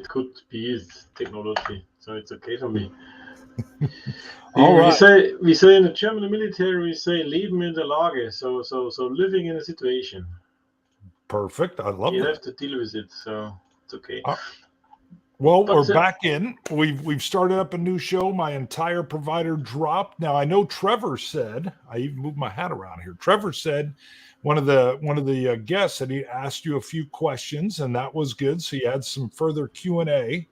could be his technology, so it's okay for me. All we right. we say in the German military, we say "Leben in der Lage," so living in a situation. Perfect. I love You that. have to deal with it, so it's okay. Well, But we're back in. We've started up a new show. My entire provider dropped. Now I know Trevor said, I even moved my hat around here. Trevor said one of the guests that he asked you a few questions, and that was good. So you had some further Q&A.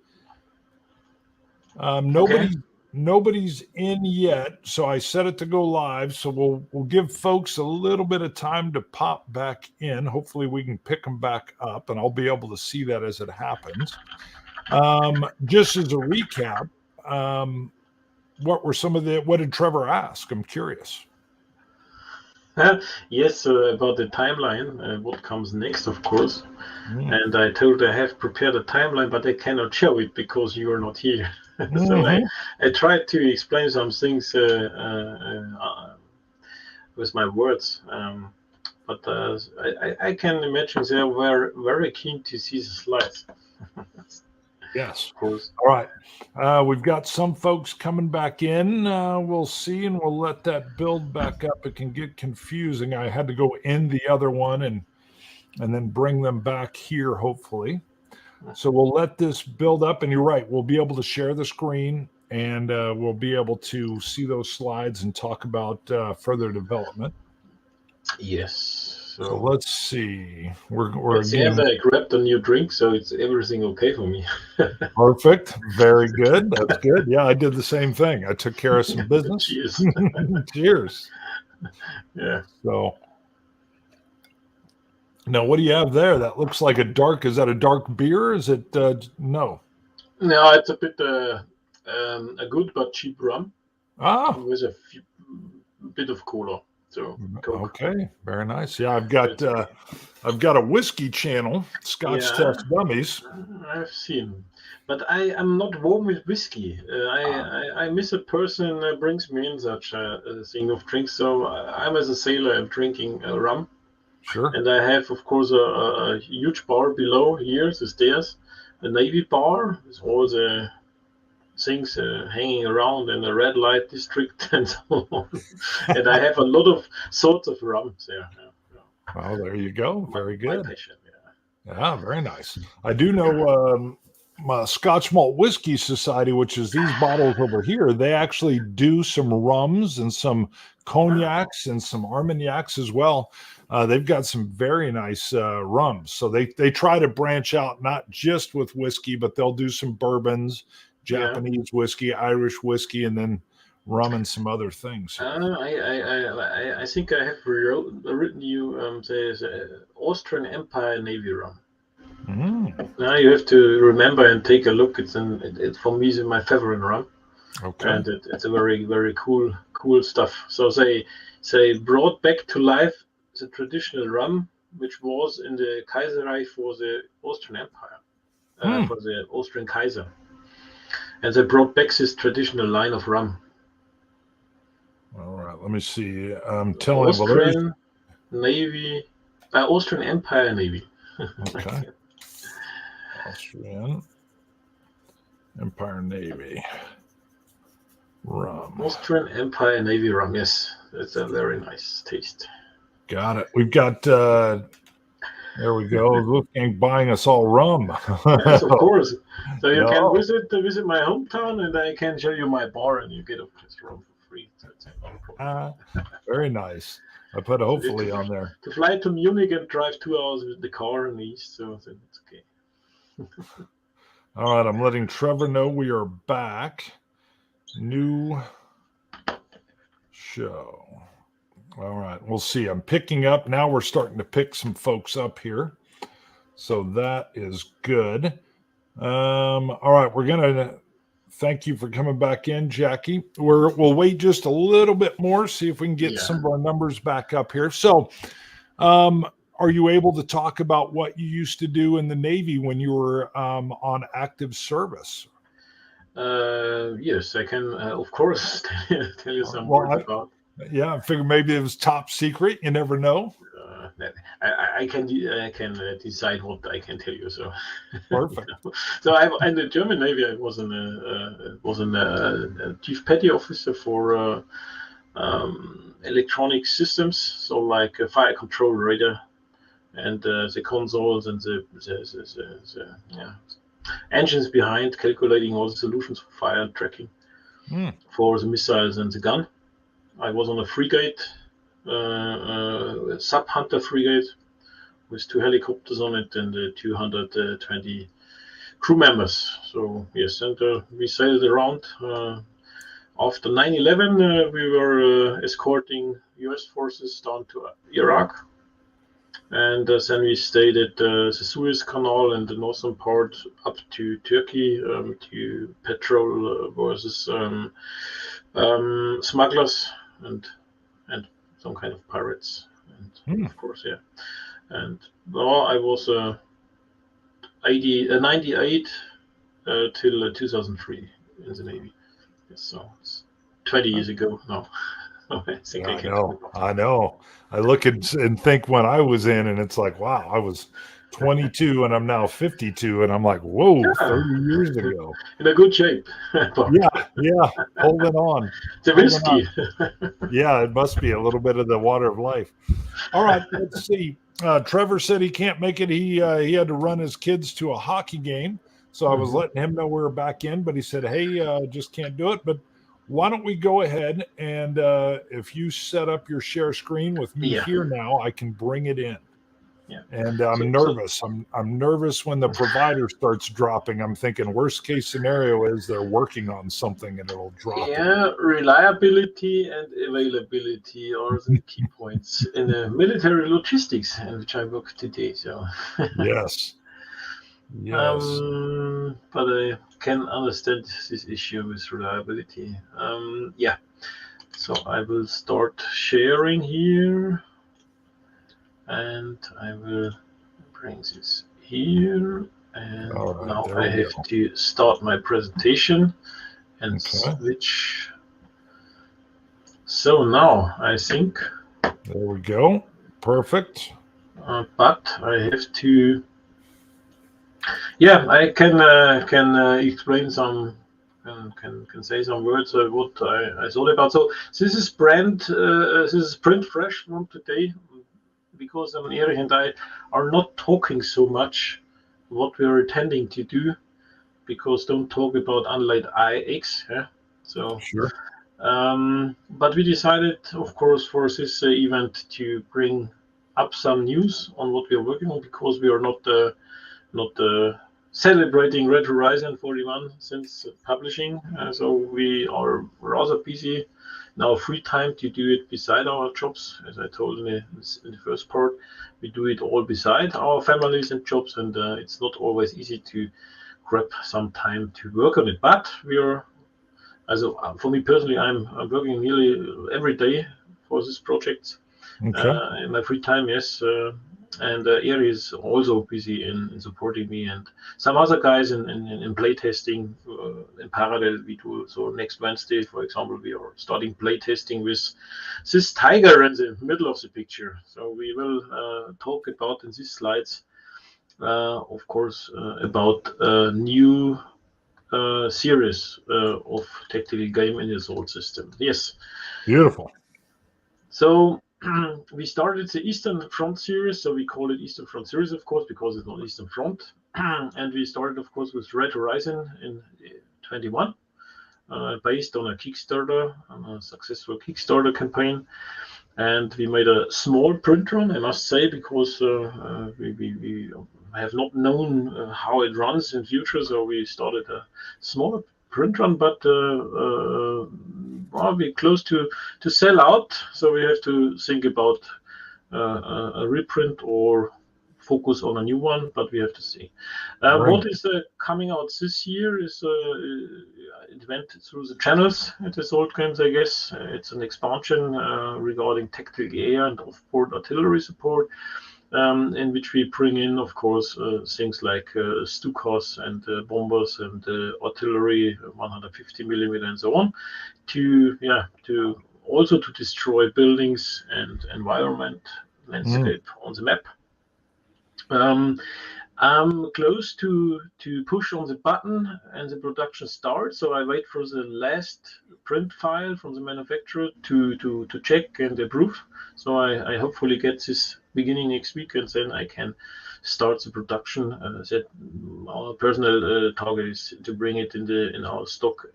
Nobody's in yet, so I set it to go live. So we'll give folks a little bit of time to pop back in. Hopefully we can pick them back up, and I'll be able to see that as it happens. Just as a recap, what did Trevor ask? I'm curious. Yes, about the timeline, what comes next, of course. And I told I have prepared a timeline, but I cannot show it because you are not here. So I tried to explain some things with my words. But I can imagine they were very keen to see the slides. Yes. Of course. All right. We've got some folks coming back in. We'll see, and we'll let that build back up. It can get confusing. I had to go in the other one and then bring them back here, hopefully. So we'll let this build up, and you're right. We'll be able to share the screen, and we'll be able to see those slides and talk about further development. Yes. So let's see. We're at the end, I grabbed a new drink, so it's everything okay for me. Perfect. Very good. That's good. Yeah, I did the same thing. I took care of some business. Cheers. Cheers. Yeah. So now, what do you have there? That looks like is that a dark beer? Is it, no? No, it's a bit a good but cheap rum. With a bit of cola. So Coke. Okay, very nice. Yeah, I've got a whiskey channel, Scotch Test Dummies. I've seen, but I am not warm with whiskey. I miss a person that brings me in such a thing of drinks. So I'm as a sailor, I'm drinking rum. Sure. And I have, of course, a huge bar below here, the stairs, a Navy bar with all the things hanging around in the red light district and so on. And I have a lot of sorts of rums there. Oh, there you go. Very good. My passion, yeah, very nice. I do know my Scotch Malt Whiskey Society, which is these bottles over here, they actually do some rums and some cognacs and some Armagnacs as well. They've got some very nice rums. So they try to branch out, not just with whiskey, but they'll do some bourbons, Japanese whiskey, Irish whiskey, and then rum and some other things. I think I have written you the Austrian Empire Navy rum. Now you have to remember and take a look. It's for me, it's my favorite rum. Okay. And it's a very, very cool stuff. So they brought back to life the traditional rum, which was in the Kaiserreich for the Austrian Empire, for the Austrian Kaiser. And they brought back this traditional line of rum. All right, let me see. I'm telling Austrian Navy, Austrian Empire Navy. Okay. Austrian Empire Navy rum. Austrian Empire Navy rum, yes. It's a very nice taste. Got it. We've got, there we go. Wolfgang buying us all rum. Yes, of course. So you can visit my hometown, and I can show you my bar, and you get a rum for free. So it's not a problem. Very nice. I put a hopefully on there. To fly to Munich and drive 2 hours with the car in the east, so it's okay. All right, I'm letting Trevor know we are back. New show. All right, we'll see. I'm picking up. Now we're starting to pick some folks up here. So that is good. All right, we're going to thank you for coming back in, Jackie. We'll wait just a little bit more, see if we can get some of our numbers back up here. So are you able to talk about what you used to do in the Navy when you were on active service? Yes, I can, of course, tell you some words about. Yeah, I figured maybe it was top secret. You never know. I can decide what I can tell you. So Perfect. So in the German Navy, I was a chief petty officer for electronic systems, so like a fire control radar and the consoles and the engines behind, calculating all the solutions for fire tracking for the missiles and the gun. I was on a frigate, sub hunter frigate, with 2 helicopters on it and 220 crew members. So yes, and we sailed around. After 9/11, we were escorting U.S. forces down to Iraq, and then we stayed at the Suez Canal in the northern part up to Turkey to patrol versus smugglers and some kind of pirates, and of course, yeah. And I was 98 till 2003 in the Navy. Yes, so it's 20 years ago now. I know. I look and think when I was in, and it's like, wow, I was 22 and I'm now 52, and I'm like, whoa, 30 years ago. In a good shape. yeah, holding on. The whiskey. Yeah, it must be a little bit of the water of life. All right, let's see. Trevor said he can't make it. He had to run his kids to a hockey game, so I was letting him know we were back in, but he said, hey, just can't do it. But why don't we go ahead and if you set up your share screen with me here now, I can bring it in. Yeah. And I'm nervous. I'm nervous when the provider starts dropping. I'm thinking worst case scenario is they're working on something and it'll drop. Yeah, reliability and availability are the key points in the military logistics in which I work today. So yes. But I can understand this issue with reliability. Yeah. So I will start sharing here. And I will bring this here, and now I have to start my presentation and switch. So now I think there we go, perfect. But I have to. Yeah, I can explain some. Can say some words of what I thought about. So this is print fresh from today. Because Erich and I are not talking so much what we are intending to do, because don't talk about unlike IX. Yeah? So sure. But we decided, of course, for this event to bring up some news on what we are working on, because we are not celebrating Red Horizon 41 since publishing. So we are rather busy now, free time to do it beside our jobs. As I told in the first part, we do it all beside our families and jobs, and it's not always easy to grab some time to work on it. But we are, for me personally, I'm working nearly every day for this project in my free time. Yes. And Eri is also busy in supporting me, and some other guys in play testing in parallel. We do so next Wednesday, for example, we are starting play testing with this tiger in the middle of the picture. So we will talk about in these slides, of course, about a new series of tactical game in the Assault system. Yes. Beautiful. So we started the Eastern Front series, so we call it Eastern Front series, of course, because it's not Eastern Front. And we started, of course, with Red Horizon in 21, based on a Kickstarter, a successful Kickstarter campaign. And we made a small print run, I must say, because we have not known how it runs in future, so we started a small print run, but we're close to sell out, so we have to think about a reprint or focus on a new one, but we have to see. What is coming out this year is it went through the channels at Assault Games, I guess. It's an expansion regarding tactical air and off-board artillery support, in which we bring in, of course, things like Stukas and bombers and artillery, 150 millimeter and so on, to also to destroy buildings and environment. landscape on the map. I'm close to push on the button and the production starts. So I wait for the last print file from the manufacturer to check and approve. So I hopefully get this beginning next week, and then I can start the production. That our personal target is to bring it in our stock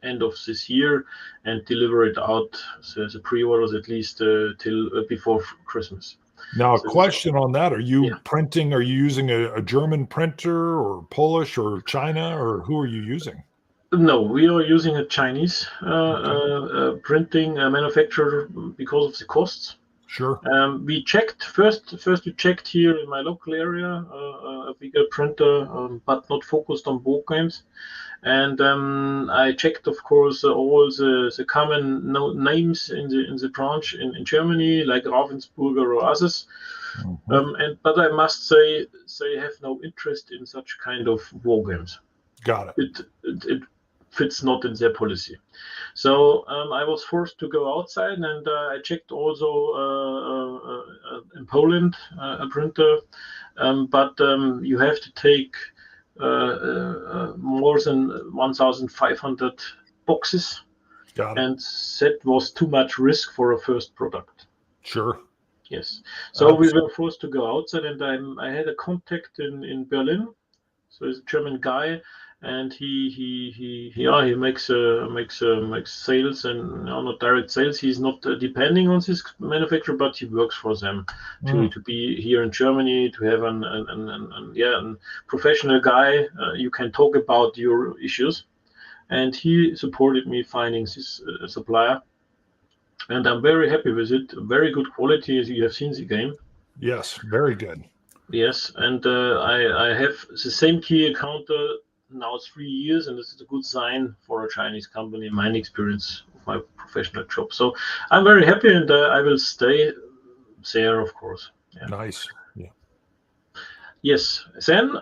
end of this year and deliver it out. So the pre-orders at least till before Christmas. Now, a question on that. Are you printing, are you using a German printer or Polish or China, or who are you using? No, we are using a Chinese printing manufacturer because of the costs. Sure. We checked first. We checked here in my local area a bigger printer, but not focused on board games. And I checked, of course, all the common names in the branch in Germany, like Ravensburger or others. But I must say they have no interest in such kind of war games. Got it. It fits not in their policy. So I was forced to go outside, and I checked also in Poland a printer, but you have to take more than 1,500 boxes. Got it. And that was too much risk for a first product. Sure. Yes. So we were forced to go outside, and I had a contact in Berlin. So he's a German guy, and he makes sales, and not direct sales. He's not depending on this manufacturer, but he works for them to be here in Germany, to have a professional guy. You can talk about your issues, and he supported me finding this supplier, and I'm very happy with it. Very good quality, as you have seen the game. Yes, very good. Yes, and I have the same key account now 3 years, and this is a good sign for a Chinese company in my experience of my professional job. So I'm very happy, and I will stay there, of course. Yeah. Nice. Yeah. Yes. Then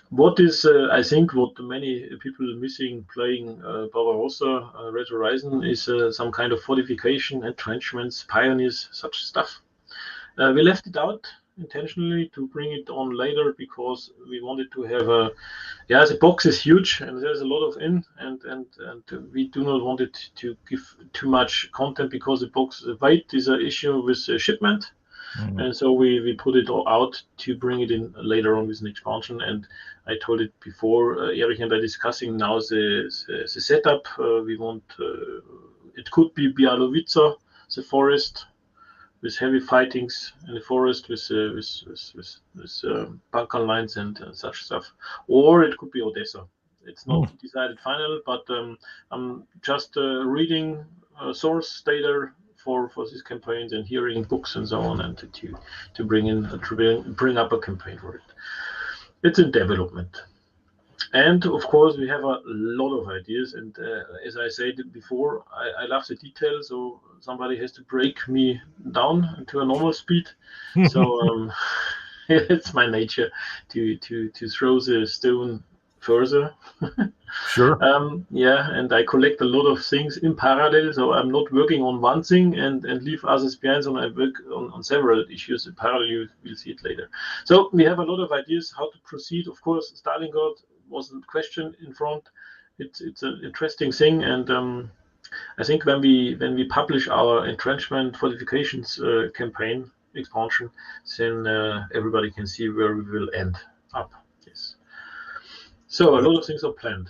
what is I think what many people missing playing Barbarossa Red Horizon is some kind of fortification, entrenchments, pioneers, such stuff. We left it out intentionally to bring it on later because we wanted to have the box is huge and there's a lot of and we do not want it to give too much content because the weight is an issue with shipment. And so we put it all out to bring it in later on with an expansion. And I told it before, Erich and I discussing now the setup. We want it could be Bialowice, the forest, with heavy fightings in the forest with bunker lines and such stuff, or it could be Odessa. It's not decided final, but I'm just reading source data for these campaigns and hearing books and so on, and to bring up a campaign for it. It's in development. And of course, we have a lot of ideas. And as I said before, I love the details. So somebody has to break me down to a normal speed. So it's my nature to throw the stone further. Sure. And I collect a lot of things in parallel. So I'm not working on one thing and leave others behind. So I work on several issues in parallel. We'll see it later. So we have a lot of ideas how to proceed. Of course, Stalingrad wasn't a question in front. It's an interesting thing, and I think when we publish our entrenchment fortifications campaign expansion, then everybody can see where we will end up. Yes. So a lot of things are planned.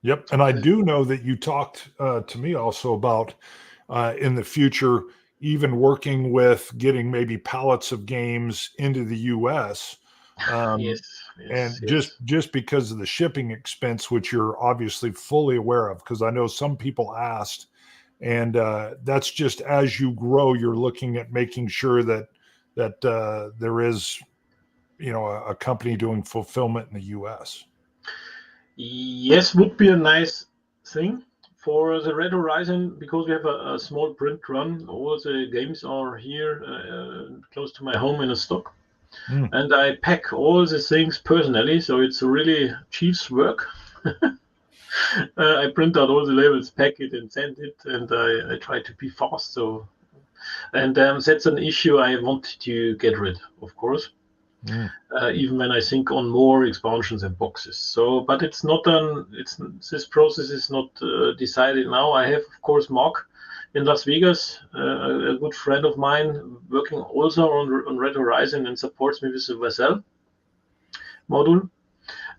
Yep, and I do know that you talked to me also about in the future even working with getting maybe pallets of games into the U.S. And just because of the shipping expense, which you're obviously fully aware of, because I know some people asked, and that's just as you grow, you're looking at making sure that there is, a company doing fulfillment in the U.S. Yes, would be a nice thing for the Red Horizon because we have a small print run. All the games are here close to my home in a stock. And I pack all the things personally, so it's really chief's work. I print out all the labels, pack it, and send it, and I try to be fast. So And that's an issue I want to get rid, of course. Even when I think on more expansions and boxes. So, but it's not this process is not decided now. I have, of course, Mark in Las Vegas, a good friend of mine, working also on Red Horizon and supports me with the Vassal module.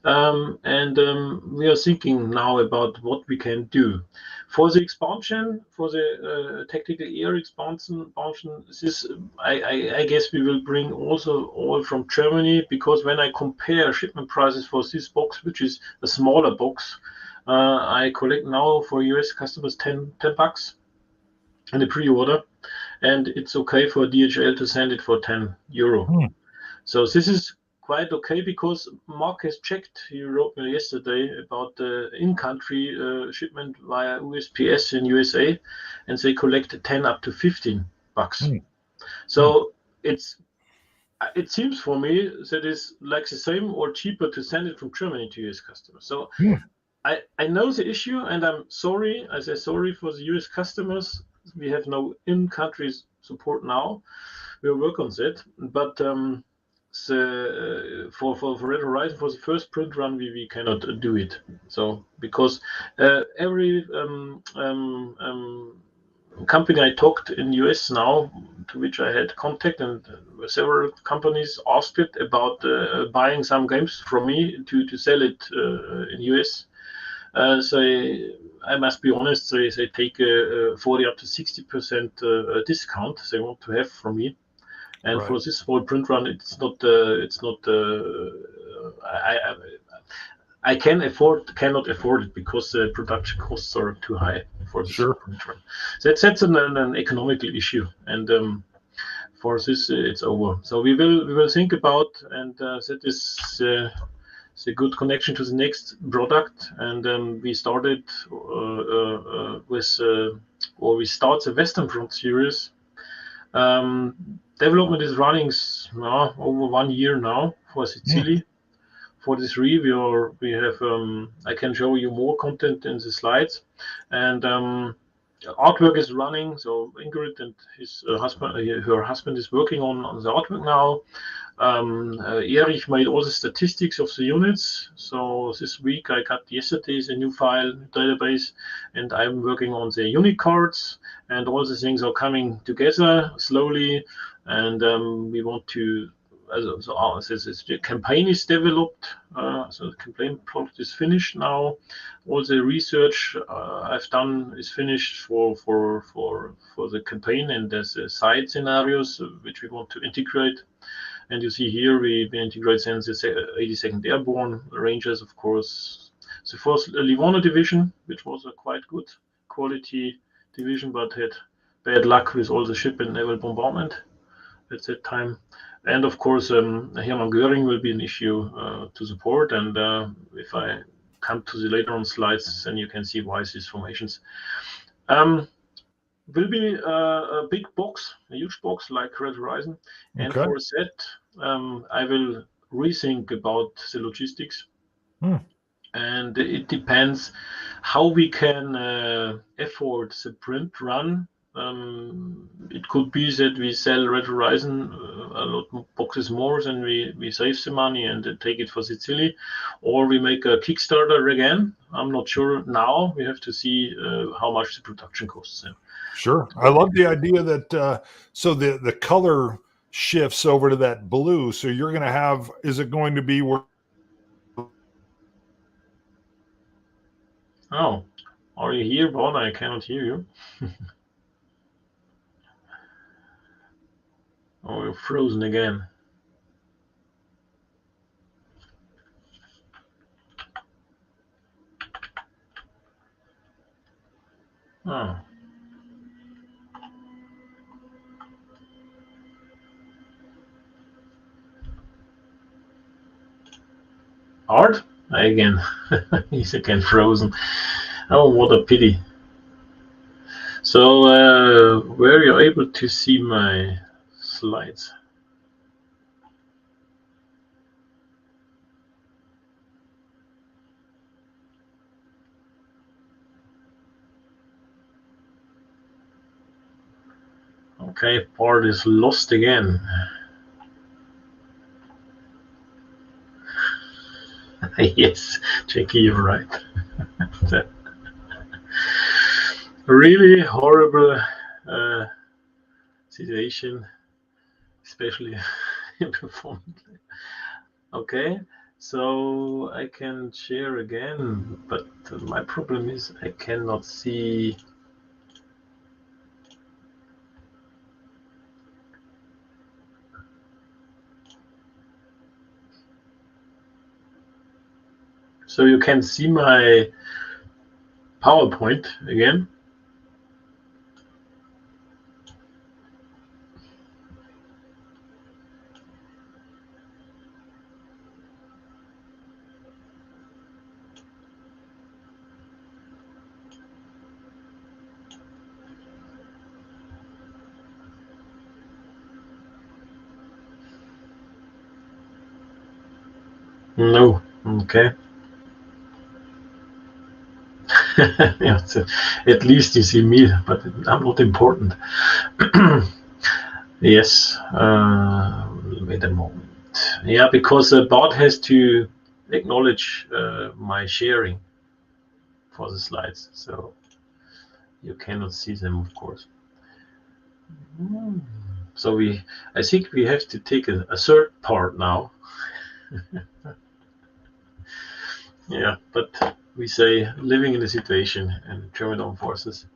We are thinking now about what we can do for the expansion, for the tactical air expansion. This I guess we will bring also all from Germany, because when I compare shipment prices for this box, which is a smaller box, I collect now for US customers $10 in the pre-order, and it's okay for DHL to send it for €10. So this is quite okay, because Mark has checked. He wrote me yesterday about the in-country shipment via USPS in USA, and they collect 10 up to $15. So it seems for me that it's like the same or cheaper to send it from Germany to US customers. So I know the issue, and I'm sorry. I say sorry for the US customers. We have no in-country support now. We'll work on that, but for Red Horizon, for the first print run, we cannot do it. So because every company I talked in US now, to which I had contact, and several companies asked it about buying some games from me to sell it in US. So I must be honest, they take a 40 up to 60% discount they want to have from me. And for this small print run, it's not. I cannot afford it, because the production costs are too high for this print run. That's an economical issue, and for this it's over. So we will think about, and that is the good connection to the next product. And we started we start the Western Front series. Development is running over 1 year now for Sicily. 43, we have. I can show you more content in the slides, and artwork is running. So Ingrid and her husband is working on the artwork now. Erich made all the statistics of the units. So this week I got yesterday's a new file database, and I'm working on the unit cards, and all the things are coming together slowly. And we want to. The campaign is developed, so the campaign product is finished now. All the research I've done is finished for the campaign, and there's side scenarios which we want to integrate. And you see here we integrate then the 82nd Airborne Rangers, of course, the 4th Livorno Division, which was a quite good quality division, but had bad luck with all the ship and naval bombardment at that time. And of course, Hermann Göring will be an issue to support. And if I come to the later on slides, then you can see why these formations. Will be a big box, a huge box like Red Horizon. And for that, I will rethink about the logistics. And it depends how we can afford the print run. It could be that we sell Red Horizon a lot of boxes more, than we save the money and take it for Sicily, or we make a Kickstarter again. I'm not sure now. We have to see how much the production costs them. Sure. I love the idea that so the color shifts over to that blue. So you're going to have, is it going to be where? Oh, are you here, Bob? I cannot hear you. Oh, you're frozen again. Oh. Art? Again. He's again frozen. Oh, what a pity. So, were you able to see my slides? Okay, part is lost again. Yes, Jackie, you're right. Really horrible situation, especially in performance. Okay, so I can share again, but my problem is I cannot see. So you can see my PowerPoint again. No, okay. Yeah, so at least you see me, but I'm not important. Yes, wait a moment. Yeah, because the bot has to acknowledge my sharing for the slides, so you cannot see them, of course. So I think we have to take a third part now. Yeah, but we say living in the situation and German armed forces.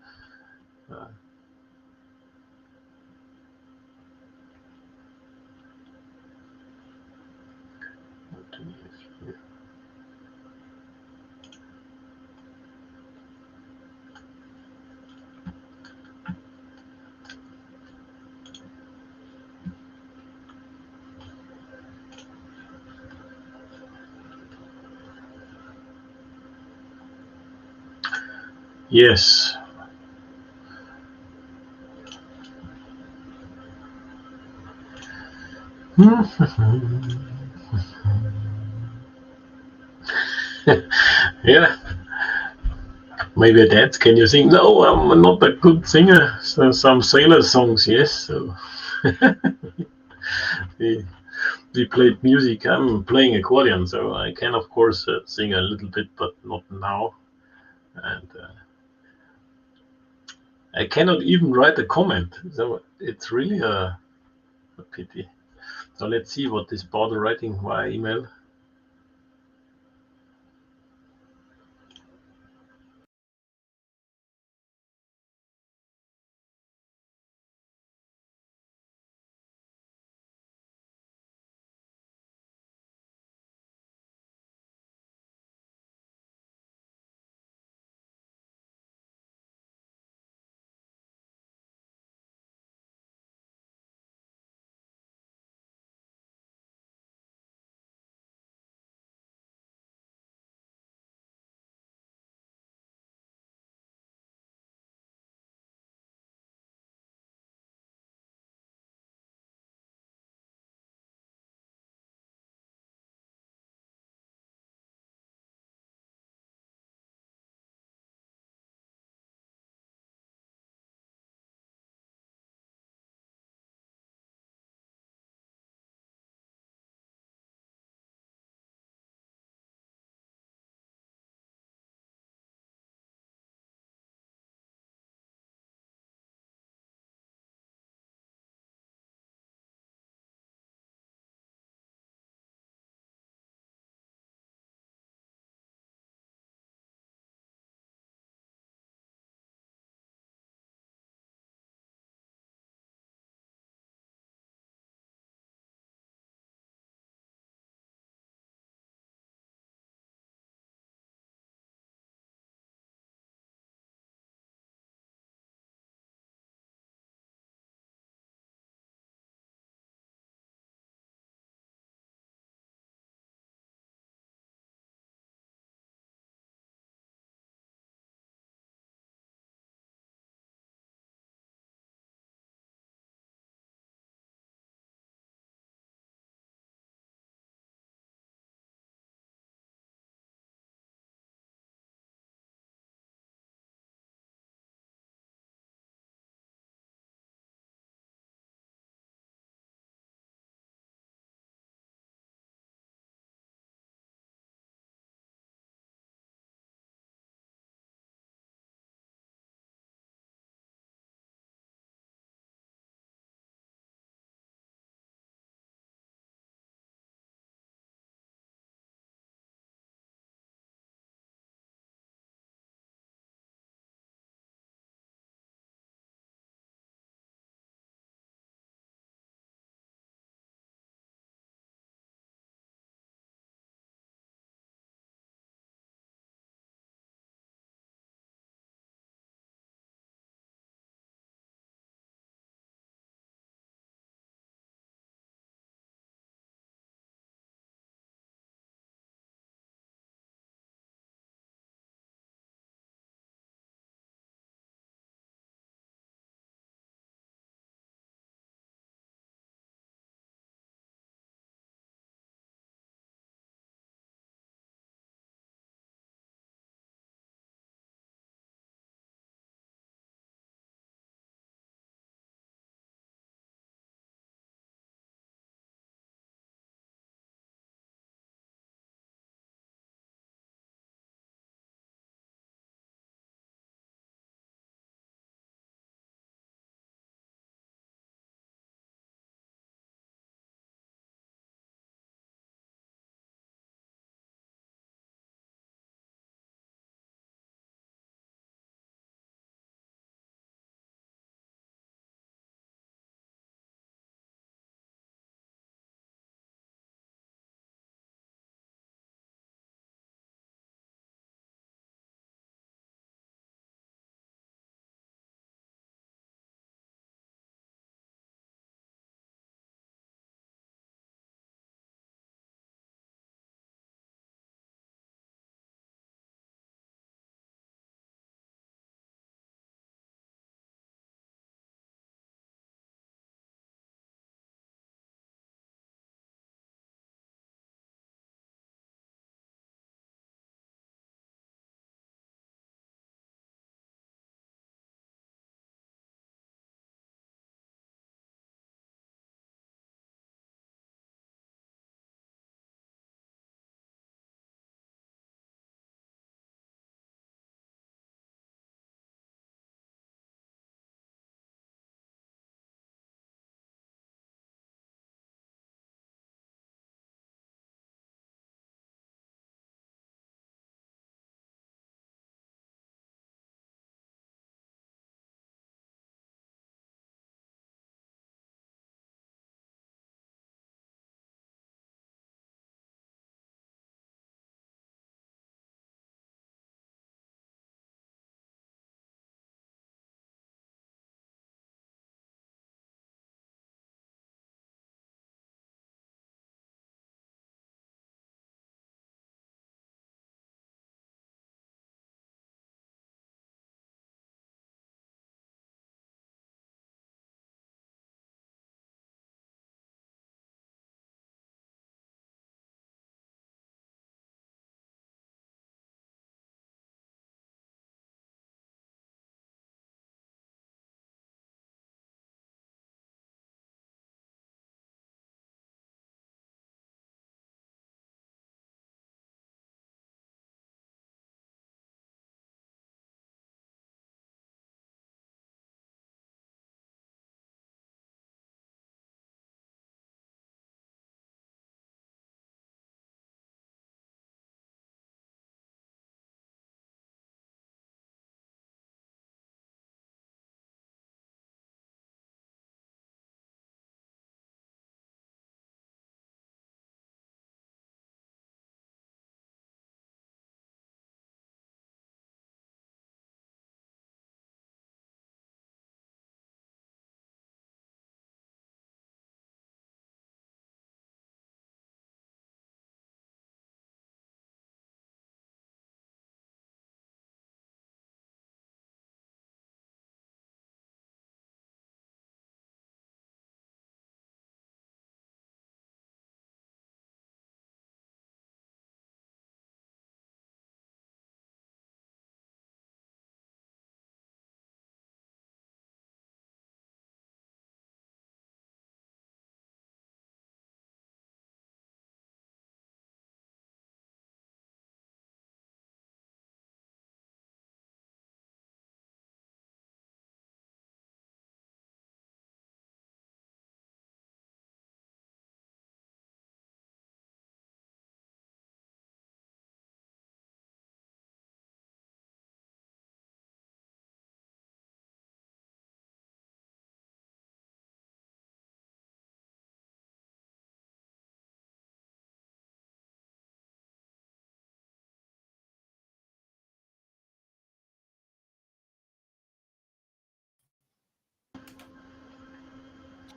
Yes. Yeah, maybe a dance. Can you sing? No, I'm not a good singer. So some sailor songs, yes. So we, we played music. I'm playing accordion, so I can of course sing a little bit, but not now. And I cannot even write a comment. So it's really a pity. So let's see what this bot writing via email.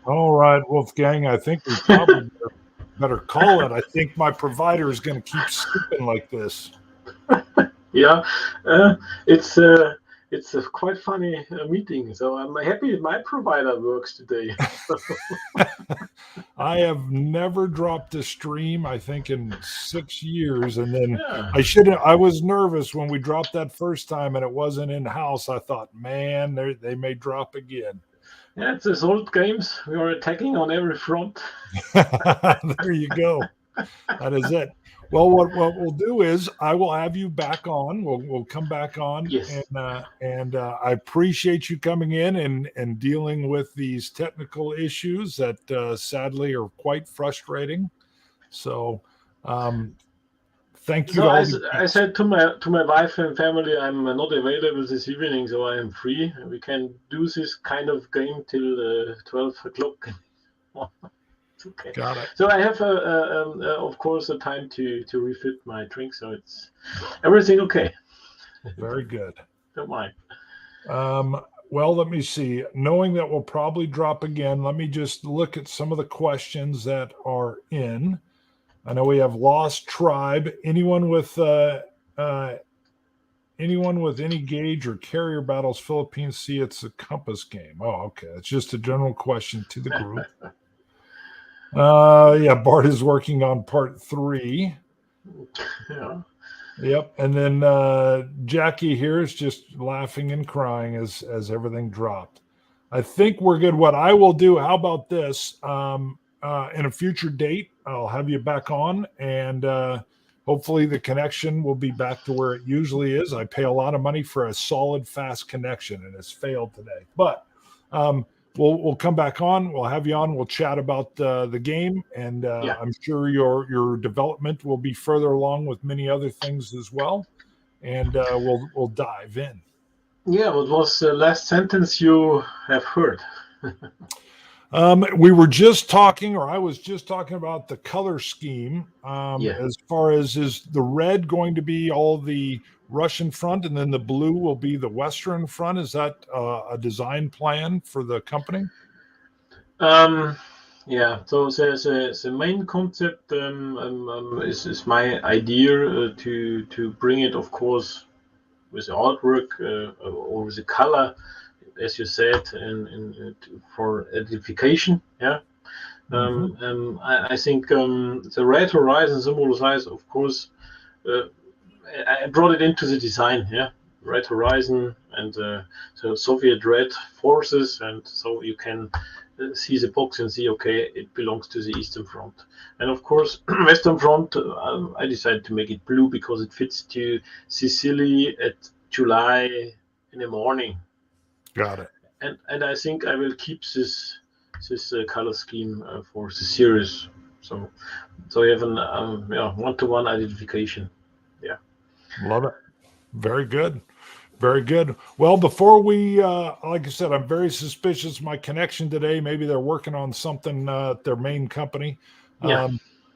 All right, Wolfgang, I think we probably better call it. I think my provider is going to keep skipping like this. Yeah, it's a quite funny meeting. So I'm happy my provider works today. I have never dropped a stream, I think, in 6 years. And then Yeah, I was nervous when we dropped that first time and it wasn't in house. I thought, man, they may drop again. yeah, it's these old games. We are attacking on every front. There you go. That is it. Well, what we'll do is I will have you back on. We'll come back on, Yes. and I appreciate you coming in and dealing with these technical issues that sadly are quite frustrating. So, thank you So to all I said to my wife and family, I'm not available this evening, so I am free. We can do this kind of game till 12 o'clock. It's okay. Got it. So I have, of course, a time to refit my drink, so it's everything okay. Very good. Don't mind. Well, let me see. Knowing that we'll probably drop again, let me just look at some of the questions that are in. I know we have Lost Tribe. Anyone with any gauge or carrier battles, Philippines see it's a compass game. Oh, okay. It's just a general question to the group. Yeah, Bart is working on part 3. Yeah. Yep. And then Jackie here is just laughing and crying as everything dropped. I think we're good. What I will do, how about this? In a future date, I'll have you back on, and hopefully the connection will be back to where it usually is. I pay a lot of money for a solid, fast connection, and it's failed today. But we'll come back on. We'll have you on. We'll chat about the game, and Yeah. I'm sure your development will be further along with many other things as well. And we'll dive in. Yeah. What was the last sentence you have heard? We were just talking, or I was just talking about the color scheme. Yeah. As far as, is the red going to be all the Russian front, and then the blue will be the Western front? Is that a design plan for the company? Yeah. So the main concept is my idea to bring it, of course, with the artwork or with the color, as you said, for edification. Yeah. I think the Red Horizon symbolizes, of course, I brought it into the design. Yeah, Red Horizon and so Soviet Red Forces, and so you can see the box and see, okay, it belongs to the Eastern Front. And of course, Western Front, I decided to make it blue because it fits to Sicily at July in the morning. Got it. And I think I will keep this color scheme for the series. So you have an one-to-one identification. Yeah. Love it. Very good. Very good. Well, before we, like I said, I'm very suspicious of my connection today. Maybe they're working on something at their main company. Yeah.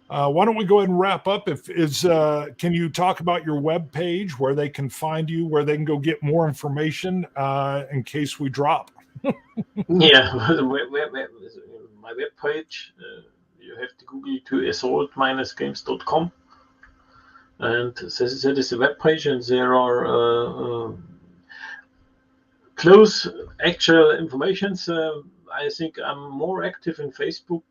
Why don't we go ahead and wrap up? Can you talk about your web page, where they can find you, where they can go get more information in case we drop? Yeah, my web page. You have to Google to assault-games.com, and that is the web page, and there are close actual informations. I think I'm more active in Facebook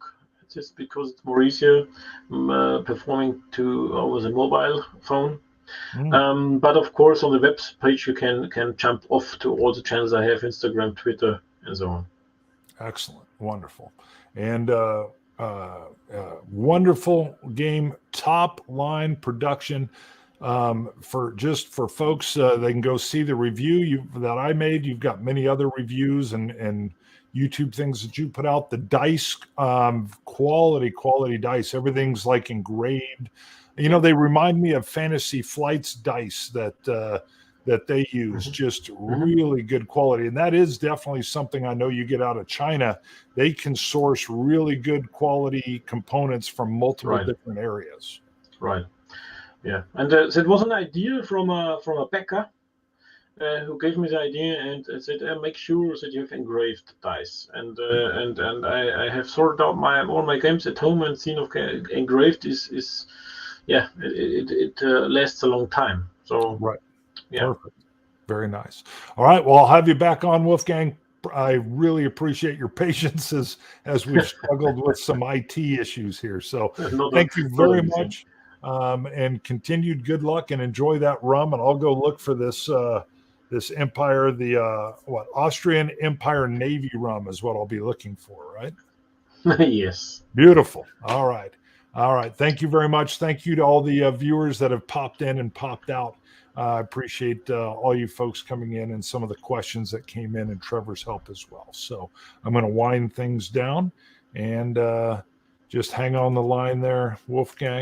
just because it's more easier performing over the mobile phone. But of course, on the web page, you can jump off to all the channels I have: Instagram, Twitter, and so on. Excellent. Wonderful. And wonderful game, top line production. For folks, they can go see the review that I made. You've got many other reviews and YouTube things that you put out. The dice, quality dice. Everything's like engraved. They remind me of Fantasy Flight's dice that they use. Just really good quality. And that is definitely something I know you get out of China. They can source really good quality components from multiple different areas. Right. Yeah. And that was an idea from a backer. who gave me the idea and said, make sure that you have engraved dice. And I have sorted out all my games at home and seen, okay, engraved is yeah, it lasts a long time. So Right. yeah. Perfect. Very nice. All right. Well, I'll have you back on, Wolfgang. I really appreciate your patience as we've struggled with some IT issues here. So thank you very much, and continued good luck, and enjoy that rum. And I'll go look for this this Empire, the Austrian Empire Navy rum is what I'll be looking for, right? Yes. Beautiful. All right. All right. Thank you very much. Thank you to all the viewers that have popped in and popped out. I appreciate all you folks coming in and some of the questions that came in, and Trevor's help as well. So I'm going to wind things down, and just hang on the line there, Wolfgang.